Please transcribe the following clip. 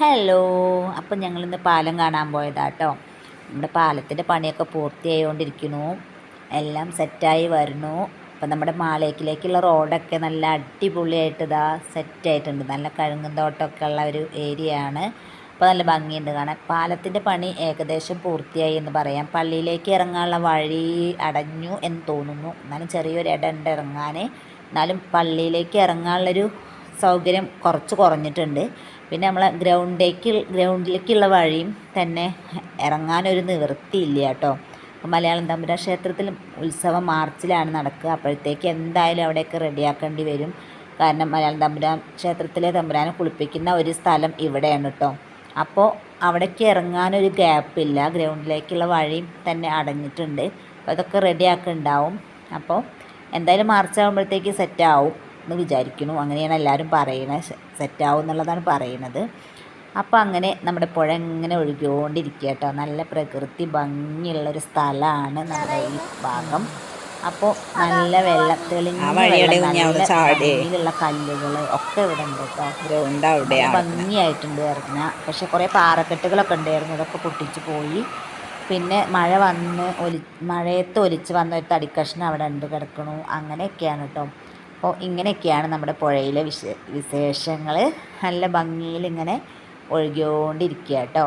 Hello. അപ്പം ഞങ്ങളിന്ന് പാലം കാണാൻ പോയതാട്ടോ. നമ്മുടെ പാലത്തിൻ്റെ പണിയൊക്കെ പൂർത്തിയായിക്കൊണ്ടിരിക്കുന്നു, എല്ലാം സെറ്റായി വരുന്നു. അപ്പം നമ്മുടെ മാളേക്കിലേക്കുള്ള റോഡൊക്കെ നല്ല അടിപൊളിയായിട്ട് ഇതാ സെറ്റായിട്ടുണ്ട്. നല്ല കഴുങ്ങും തോട്ടമൊക്കെ ഉള്ള ഒരു ഏരിയ ആണ്. അപ്പോൾ നല്ല ഭംഗിയുണ്ട് കാണാൻ. പാലത്തിൻ്റെ പണി ഏകദേശം പൂർത്തിയായി എന്ന് പറയാം. പള്ളിയിലേക്ക് ഇറങ്ങാനുള്ള വഴി അടഞ്ഞു എന്ന് തോന്നുന്നു. എന്നാലും ചെറിയൊരു ഇട ഉണ്ട് ഇറങ്ങാൻ. എന്നാലും പള്ളിയിലേക്ക് ഇറങ്ങാനുള്ളൊരു സൗകര്യം കുറച്ച് കുറഞ്ഞിട്ടുണ്ട്. പിന്നെ നമ്മളെ ഗ്രൗണ്ടിലേക്കുള്ള വഴിയും തന്നെ ഇറങ്ങാനൊരു നിവൃത്തിയില്ല കേട്ടോ. മലയാളം തമ്പുരാൻ ക്ഷേത്രത്തിൽ ഉത്സവം മാർച്ചിലാണ് നടക്കുക. അപ്പോഴത്തേക്ക് എന്തായാലും അവിടെയൊക്കെ റെഡിയാക്കേണ്ടി വരും. കാരണം മലയാളം തമ്പുരാൻ ക്ഷേത്രത്തിലെ തമ്പുരാനെ കുളിപ്പിക്കുന്ന ഒരു സ്ഥലം ഇവിടെയാണ് കേട്ടോ. അപ്പോൾ അവിടേക്ക് ഇറങ്ങാനൊരു ഗ്യാപ്പില്ല. ഗ്രൗണ്ടിലേക്കുള്ള വഴിയും തന്നെ അടഞ്ഞിട്ടുണ്ട്. അപ്പോൾ അതൊക്കെ റെഡിയാക്കുന്നുണ്ടാവും. അപ്പോൾ എന്തായാലും മാർച്ച് ആകുമ്പോഴത്തേക്ക് സെറ്റാവും എന്ന് വിചാരിക്കുന്നു. അങ്ങനെയാണ് എല്ലാവരും പറയുന്നത്, സെറ്റാവും എന്നുള്ളതാണ് പറയുന്നത്. അപ്പോൾ അങ്ങനെ നമ്മുടെ പുഴ ഇങ്ങനെ ഒഴുകിക്കൊണ്ടിരിക്കുക കേട്ടോ. നല്ല പ്രകൃതി ഭംഗിയുള്ളൊരു സ്ഥലമാണ് നമ്മുടെ ഈ ഭാഗം. അപ്പോൾ നല്ല തെളിഞ്ഞ ഭംഗിയിലുള്ള കല്ലുകൾ ഒക്കെ ഇവിടെ ഉണ്ട് കേട്ടോ. ഭംഗിയായിട്ടുണ്ട് ഇറങ്ങാൻ. പക്ഷെ കുറേ പാറക്കെട്ടുകളൊക്കെ ഉണ്ടായിരുന്നു, അതൊക്കെ പൊട്ടിച്ച് പോയി. പിന്നെ മഴയത്ത് ഒലിച്ച് വന്ന ഒരു തടിക്കഷ്ണം അവിടെ ഉണ്ട് കിടക്കണു. അങ്ങനെയൊക്കെയാണ് കേട്ടോ. അപ്പോൾ ഇങ്ങനെയൊക്കെയാണ് നമ്മുടെ പുഴയിലെ വിശേഷങ്ങൾ. നല്ല ഭംഗിയിൽ ഇങ്ങനെ ഒഴുകിക്കൊണ്ടിരിക്കുക കേട്ടോ.